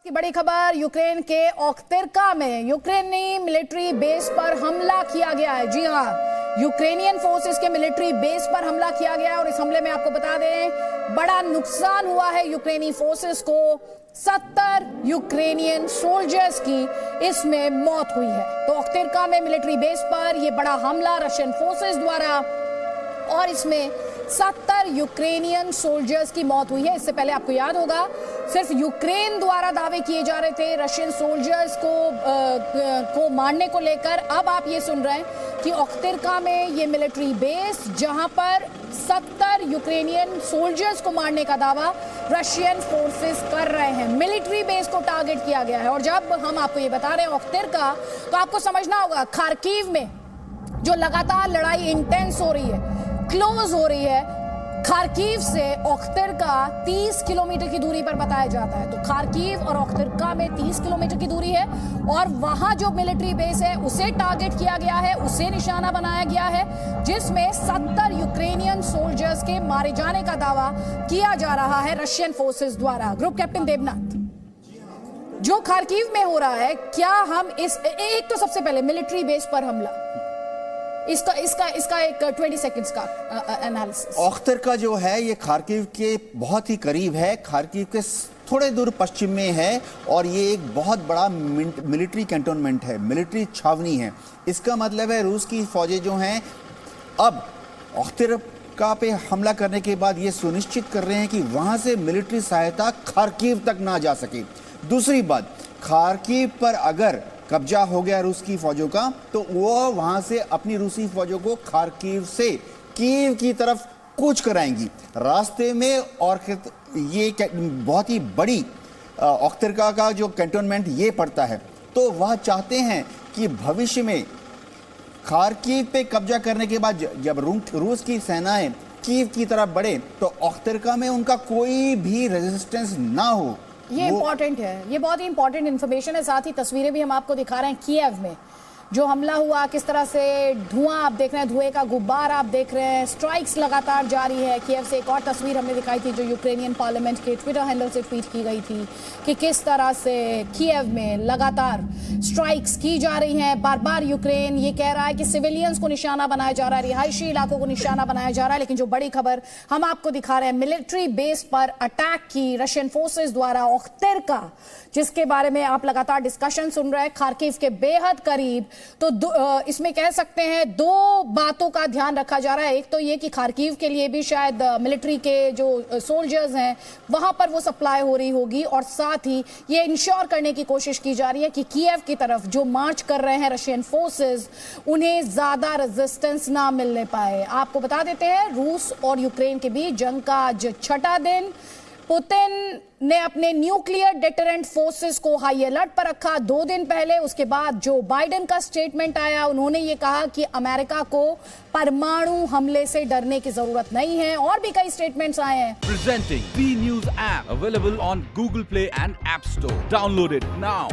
की बड़ी खबर, यूक्रेन के ओख्तिर्का में यूक्रेनी मिलिट्री बेस पर हमला किया गया है। जी हां, यूक्रेनियन फोर्सेस के मिलिट्री बेस पर हमला किया गया है और इस हमले में आपको बता दें बड़ा नुकसान हुआ है यूक्रेनी फोर्सेस को। 70 यूक्रेनियन सोल्जर्स की इसमें मौत हुई है। तो ओख्तिर्का में मिलिट्री बेस पर यह बड़ा हमला रशियन फोर्सेस द्वारा और इसमें 70 यूक्रेनियन सोल्जर्स की मौत हुई है। इससे पहले आपको याद होगा सिर्फ यूक्रेन द्वारा दावे किए जा रहे थे रशियन सोल्जर्स को मारने को लेकर। अब आप ये सुन रहे हैं कि ओख्तिर्का में ये मिलिट्री बेस जहां पर 70 यूक्रेनियन सोल्जर्स को मारने का दावा रशियन फोर्सेस कर रहे हैं। मिलिट्री बेस को टारगेट किया गया है। और जब हम आपको ये बता रहे हैं ओख्तिर्का, तो आपको समझना होगा खार्किव में जो लगातार लड़ाई इंटेंस हो रही है, क्लोज हो रही है, खार्किव से ओख्तिर्का 30 किलोमीटर की दूरी पर बताया जाता है। तो खार्किव और ओख्तिर्का में 30 किलोमीटर की दूरी है और वहां जो मिलिट्री बेस है उसे टारगेट किया गया है, उसे निशाना बनाया गया है, जिसमें 70 यूक्रेनियन सोल्जर्स के मारे जाने का दावा किया जा रहा है रशियन फोर्सेस द्वारा। ग्रुप कैप्टन देवनाथ, जो खार्किव में हो रहा है, क्या हम एक तो सबसे पहले मिलिट्री बेस पर हमला, इसका एक 20 सेकंड्स का एनालिसिस। ओख्तिर्का जो है ये खार्किव के बहुत ही करीब है, खार्किव के थोड़े दूर पश्चिम में है और ये एक बहुत बड़ा मिलिट्री कैंटोनमेंट है, मिलिट्री छावनी है। इसका मतलब है रूस की फौजें जो हैं अब ओख्तिर्का पे हमला करने के बाद ये सुनिश्चित कर रहे हैं कि वहां से मिलिट्री सहायता खार्किव तक ना जा सके। दूसरी बात, खार्किव पर अगर कब्जा हो गया रूस की फौजों का तो वो वहां से अपनी रूसी फौजों को खार्किव से कीव की तरफ कूच कराएंगी रास्ते में। और ये बहुत ही बड़ी ओख्तिर्का का जो कैंटोनमेंट ये पड़ता है, तो वह चाहते हैं कि भविष्य में खार्किव पे कब्जा करने के बाद जब रूस की सेनाएं कीव की तरफ बढ़े तो ओख्तिर्का में उनका कोई भी रेजिस्टेंस ना हो। ये इंपॉर्टेंट है, ये बहुत ही इंपॉर्टेंट इंफॉर्मेशन है। साथ ही तस्वीरें भी हम आपको दिखा रहे हैं कीव में जो हमला हुआ, किस तरह से धुआं आप देख रहे हैं, धुएं का गुब्बार आप देख रहे हैं, स्ट्राइक्स लगातार जारी है। कीव से एक और तस्वीर हमने दिखाई थी जो यूक्रेनियन पार्लियामेंट के ट्विटर हैंडल से ट्वीट की गई थी कि किस तरह से कीव में लगातार स्ट्राइक्स की जा रही हैं। बार बार यूक्रेन ये कह रहा है कि सिविलियंस को निशाना बनाया जा रहा है, रिहायशी इलाकों को निशाना बनाया जा रहा है। लेकिन जो बड़ी खबर हम आपको दिखा रहे हैं, मिलिट्री बेस पर अटैक की रशियन फोर्सेस द्वारा ओख्तिर्का, जिसके बारे में आप लगातार डिस्कशन सुन रहे हैं, खार्किव के बेहद करीब। तो इसमें कह सकते हैं दो बातों का ध्यान रखा जा रहा है। एक तो ये कि खार्किव के लिए भी शायद मिलिट्री के जो सोल्जर्स हैं वहां पर वो सप्लाई हो रही होगी, और साथ ही ये इंश्योर करने की कोशिश की जा रही है कि कीव की तरफ जो मार्च कर रहे हैं रशियन फोर्सेस, उन्हें ज्यादा रेजिस्टेंस ना मिलने पाए। आपको बता देते हैं रूस और यूक्रेन के बीच जंग का आज 6वां दिन। पुतिन ने अपने न्यूक्लियर डेटरेंट फोर्सेस को हाई अलर्ट पर रखा 2 दिन पहले। उसके बाद जो बाइडेन का स्टेटमेंट आया, उन्होंने ये कहा कि अमेरिका को परमाणु हमले से डरने की जरूरत नहीं है। और भी कई स्टेटमेंट्स आए हैं। Presenting B News app available on Google Play and App Store. Download it now.